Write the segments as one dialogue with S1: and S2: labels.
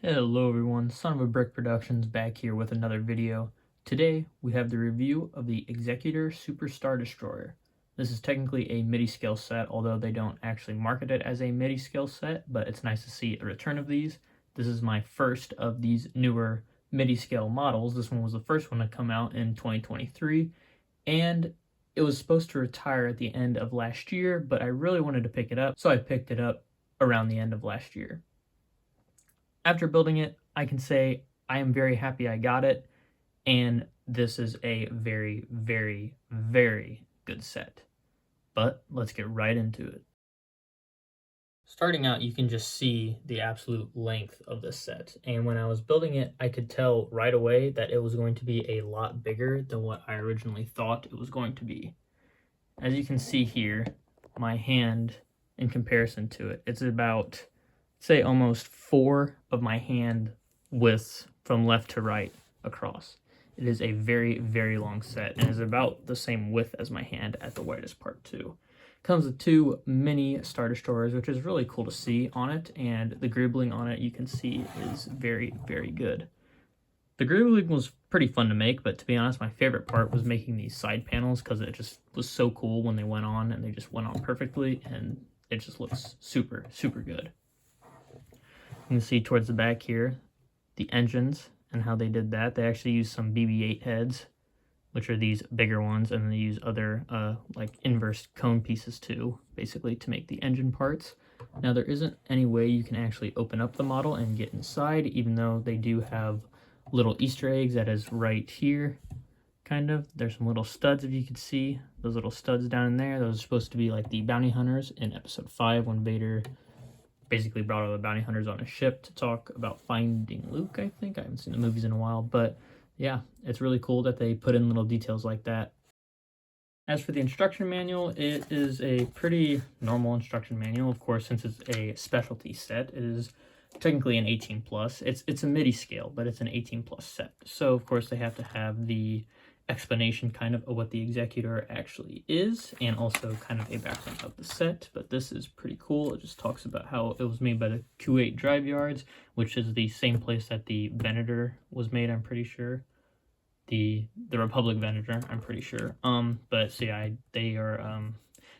S1: Hello everyone, Son of a Brick Productions back here with another video. Today we have the review of the Executor Super Star Destroyer. This is technically a MIDI scale set, although they don't actually market it as a MIDI scale set, but it's nice to see a return of these. This is my first of these newer MIDI scale models. This one was the first one to come out in 2023, and it was supposed to retire at the end of last year, but I really wanted to pick it up, so I picked it up around the end of last year. After building it, I can say I am very happy I got it, and this is a very, very, very good set. But let's get right into it. Starting out, you can just see the absolute length of this set, and when I was building it, I could tell right away that it was going to be a lot bigger than what I originally thought it was going to be. As you can see here, my hand in comparison to it, it's about, say, almost 4 of my hand widths from left to right across. It is a very, very long set and is about the same width as my hand at the widest part too. Comes with 2 mini Star Destroyers, which is really cool to see on it, and the gribbling on it you can see is very, very good. The gribbling was pretty fun to make, but to be honest, my favorite part was making these side panels because it just was so cool when they went on, and they just went on perfectly, and it just looks super, super good. You can see towards the back here the engines and how they did that. They actually used some BB-8 heads, which are these bigger ones, and they use other like inverse cone pieces too, basically to make the engine parts. Now there isn't any way you can actually open up the model and get inside, even though they do have little Easter eggs that is right here, kind of. There's some little studs, if you could see those little studs down in there. Those are supposed to be like the bounty hunters in episode 5 when Vader basically brought all the bounty hunters on a ship to talk about finding Luke, I think. I haven't seen the movies in a while, but yeah, it's really cool that they put in little details like that. As for the instruction manual, it is a pretty normal instruction manual. Of course, since it's a specialty set, it is technically an 18 plus. It's a MIDI scale, but it's an 18 plus set. So of course they have to have the explanation kind of what the Executor actually is, and also kind of a background of the set. But this is pretty cool. It just talks about how it was made by the Kuwait Drive Yards, which is the same place that the Venator was made, I'm pretty sure. The Republic Venator, I'm pretty sure. But so yeah, they're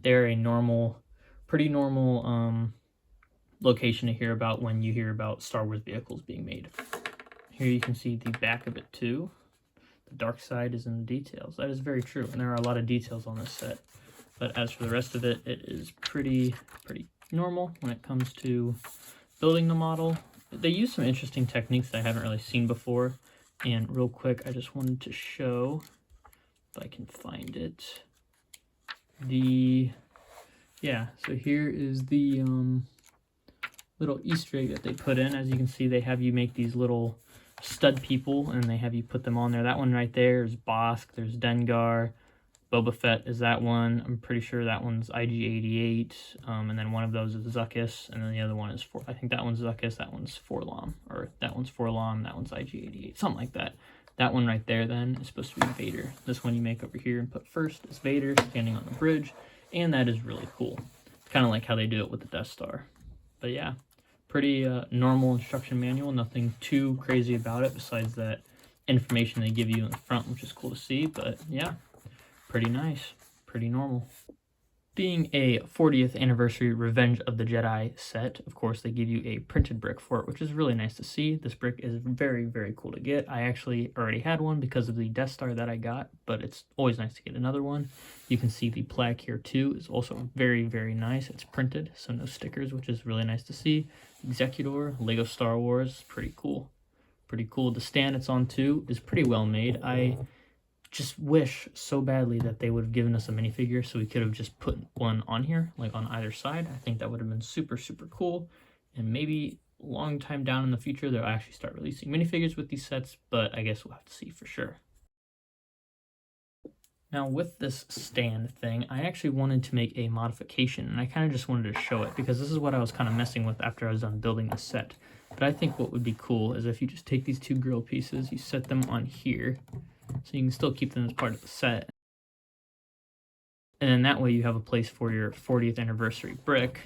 S1: a normal, pretty normal location to hear about when you hear about Star Wars vehicles being made. Here you can see the back of it too. The dark side is in the details. That is very true, and there are a lot of details on this set. But as for the rest of it, it is pretty normal when it comes to building the model. They use some interesting techniques that I haven't really seen before. And real quick, I just wanted to show, if I can find it, so here is the little Easter egg that they put in. As you can see, they have you make these little stud people, and they have you put them on there. That one right there is Bosk. There's Dengar. Boba Fett is that one. I'm pretty sure that one's IG-88. And then one of those is Zuckuss, and then the other one is I think that one's Zuckuss, that one's Forlom, or that one's Forlom, that one's IG-88, something like that. That one right there then is supposed to be Vader. This one you make over here and put first is Vader standing on the bridge, and that is really cool. It's kind of like how they do it with the Death Star. But yeah, pretty normal instruction manual, nothing too crazy about it besides that information they give you in the front, which is cool to see. But yeah, pretty nice, pretty normal. Being a 40th anniversary Revenge of the Jedi set, of course they give you a printed brick for it, which is really nice to see. This brick is very, very cool to get. I actually already had one because of the Death Star that I got, but it's always nice to get another one. You can see the plaque here too is also very, very nice. It's printed, so no stickers, which is really nice to see. Executor, Lego Star Wars, pretty cool. Pretty cool. The stand it's on too is pretty well made. I just wish so badly that they would have given us a minifigure so we could have just put one on here, like on either side. I think that would have been super, super cool. And maybe a long time down in the future, they'll actually start releasing minifigures with these sets, but I guess we'll have to see for sure. Now with this stand thing, I actually wanted to make a modification, and I kind of just wanted to show it because this is what I was kind of messing with after I was done building the set. But I think what would be cool is if you just take these 2 grill pieces, you set them on here, so you can still keep them as part of the set. And then that way you have a place for your 40th anniversary brick.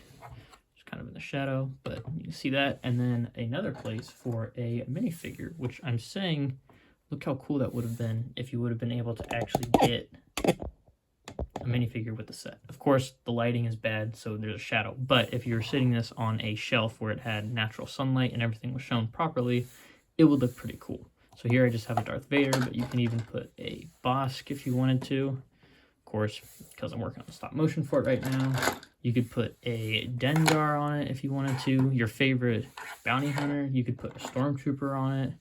S1: Just kind of in the shadow, but you can see that. And then another place for a minifigure, which I'm saying, look how cool that would have been if you would have been able to actually get a minifigure with the set. Of course, the lighting is bad, so there's a shadow. But if you were sitting this on a shelf where it had natural sunlight and everything was shown properly, it would look pretty cool. So here I just have a Darth Vader, but you can even put a Bosk if you wanted to. Of course, because I'm working on stop motion for it right now, you could put a Dengar on it if you wanted to. Your favorite bounty hunter, you could put a Stormtrooper on it.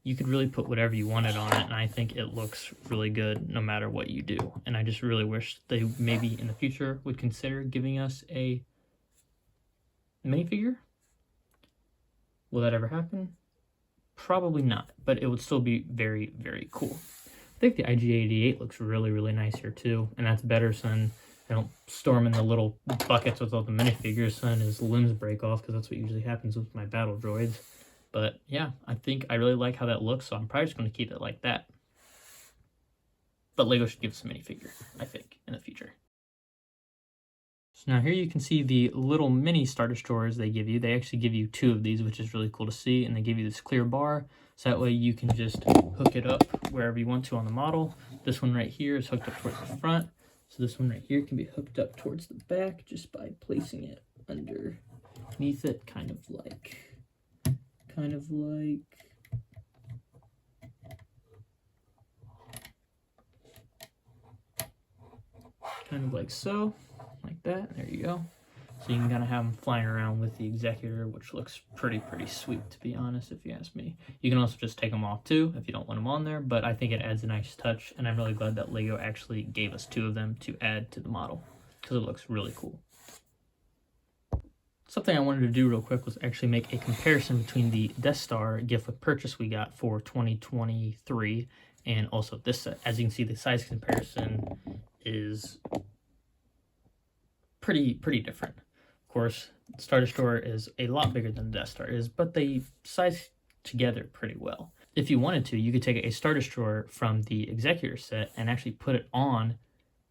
S1: You could really put whatever you wanted on it, and I think it looks really good no matter what you do. And I just really wish they maybe in the future would consider giving us a minifigure. Will that ever happen? Probably not, but it would still be very, very cool. I think the IG-88 looks really, really nice here too, and that's better so then they don't storm in the little buckets with all the minifigures so then his limbs break off, because that's what usually happens with my battle droids. But yeah, I think I really like how that looks, so I'm probably just going to keep it like that. But LEGO should give us a minifigure, I think, in the future. So now here you can see the little mini Star Destroyers they give you. They actually give you 2 of these, which is really cool to see, and they give you this clear bar, so that way you can just hook it up wherever you want to on the model. This one right here is hooked up towards the front, so this one right here can be hooked up towards the back just by placing it underneath it, kind of like so, like that. There you go. So you can kind of have them flying around with the Executor, which looks pretty sweet, to be honest, if you ask me. You can also just take them off too if you don't want them on there, but I think it adds a nice touch, and I'm really glad that LEGO actually gave us 2 of them to add to the model, because it looks really cool. Something I wanted to do real quick was actually make a comparison between the Death Star gift with purchase we got for 2023 and also this set. As you can see, the size comparison is pretty different. Of course, Star Destroyer is a lot bigger than the Death Star is, but they size together pretty well. If you wanted to, you could take a Star Destroyer from the Executor set and actually put it on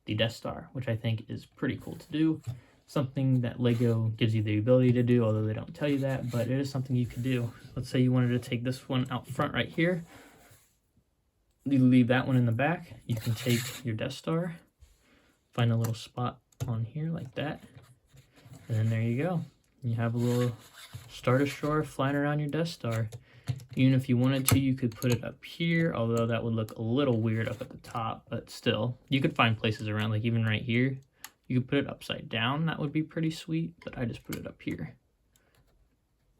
S1: the Death Star, which I think is pretty cool to do. Something that LEGO gives you the ability to do, although they don't tell you that, but it is something you could do. Let's say you wanted to take this one out front right here. You leave that one in the back. You can take your Death Star, find a little spot on here like that, and then there you go. You have a little Star Destroyer flying around your Death Star. Even if you wanted to, you could put it up here, although that would look a little weird up at the top, but still, you could find places around, like even right here. You could put it upside down, that would be pretty sweet, but I just put it up here.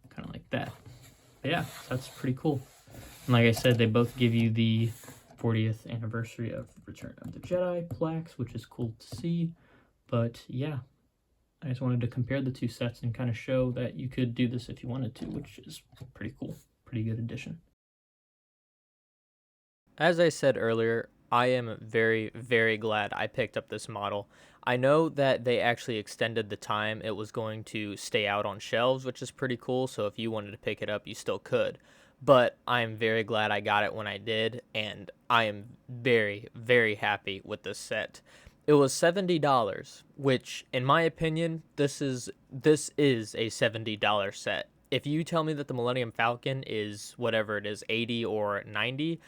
S1: Kind of like that. But yeah, that's pretty cool. And like I said, they both give you the 40th anniversary of Return of the Jedi plaques, which is cool to see. But yeah, I just wanted to compare the 2 sets and kind of show that you could do this if you wanted to, which is pretty cool. Pretty good addition.
S2: As I said earlier, I am very glad I picked up this model. I know that they actually extended the time it was going to stay out on shelves, which is pretty cool, so if you wanted to pick it up, you still could. But I am very glad I got it when I did, and I am very happy with this set. It was $70, which, in my opinion, this is a $70 set. If you tell me that the Millennium Falcon is whatever it is, 80 or 90,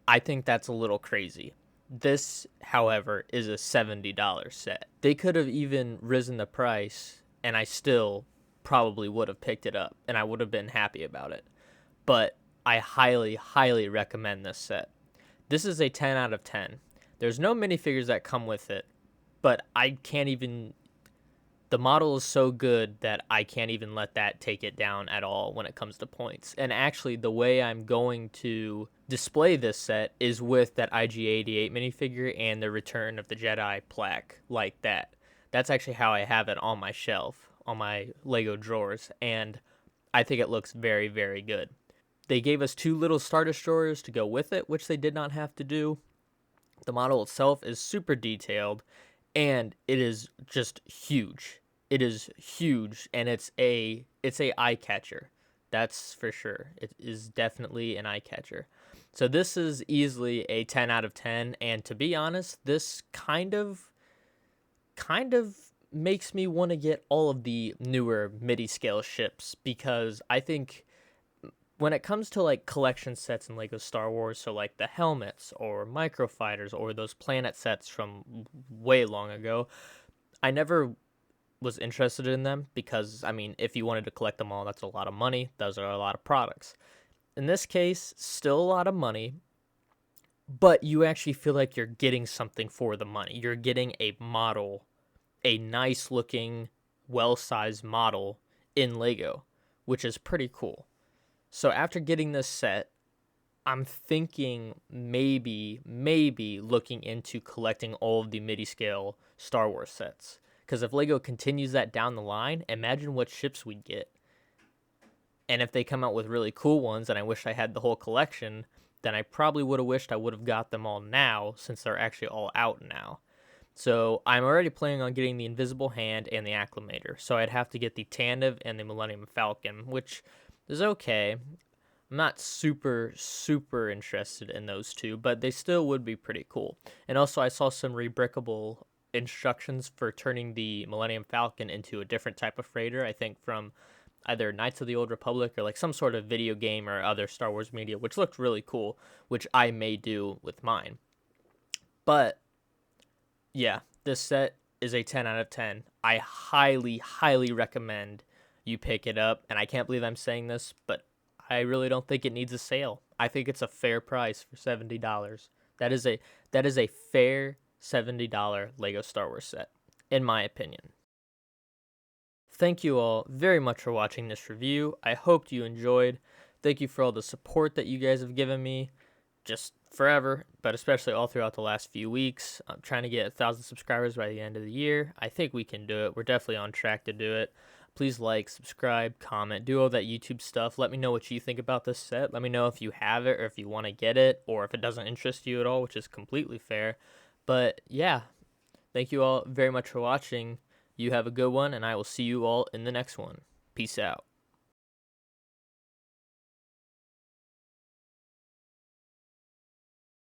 S2: I think that's a little crazy. This, however, is a $70 set. They could have even risen the price, and I still probably would have picked it up, and I would have been happy about it. But I highly recommend this set. This is a 10 out of 10. There's no minifigures that come with it, but I can't even... The model is so good that I can't even let that take it down at all when it comes to points. And actually, the way I'm going to display this set is with that IG-88 minifigure and the Return of the Jedi plaque, like that. That's actually how I have it on my shelf, on my LEGO drawers, and I think it looks very good. They gave us 2 little Star Destroyers to go with it, which they did not have to do. The model itself is super detailed, and it is just huge. It is huge, and it's a eye catcher. That's for sure. It is definitely an eye catcher. So this is easily a 10 out of 10, and to be honest, this kind of makes me want to get all of the newer midi scale ships, because I think when it comes to like collection sets in Lego Star Wars, so like the helmets or microfighters or those planet sets from way long ago, I never was interested in them because, I mean, if you wanted to collect them all, that's a lot of money. Those are a lot of products. In this case, still a lot of money, but you actually feel like you're getting something for the money. You're getting a model, a nice looking, well sized model in Lego, which is pretty cool. So after getting this set, I'm thinking maybe looking into collecting all of the midi scale Star Wars sets. Because if Lego continues that down the line, imagine what ships we'd get. And if they come out with really cool ones, and I wish I had the whole collection, then I probably would have wished I would have got them all now, since they're actually all out now. So I'm already planning on getting the Invisible Hand and the Acclimator. So I'd have to get the Tantive and the Millennium Falcon, which is okay. I'm not super interested in those two, but they still would be pretty cool. And also, I saw some rebrickable instructions for turning the Millennium Falcon into a different type of freighter, I think from either Knights of the Old Republic or like some sort of video game or other Star Wars media, which looked really cool, which I may do with mine. But yeah, this set is a 10 out of 10. I highly recommend you pick it up. And I can't believe I'm saying this, but I really don't think it needs a sale. I think it's a fair price for $70. That is a fair $70 Lego Star Wars set, in my opinion. Thank you all very much for watching this review. I hoped you enjoyed. Thank you for all the support that you guys have given me just forever, but especially all throughout the last few weeks. I'm trying to get 1,000 subscribers by the end of the year. I think we can do it. We're definitely on track to do it. Please like, subscribe, comment, do all that YouTube stuff. Let me know what you think about this set. Let me know if you have it or if you want to get it or if it doesn't interest you at all, which is completely fair. But yeah, thank you all very much for watching. You have a good one, and I will see you all in the next one. Peace out.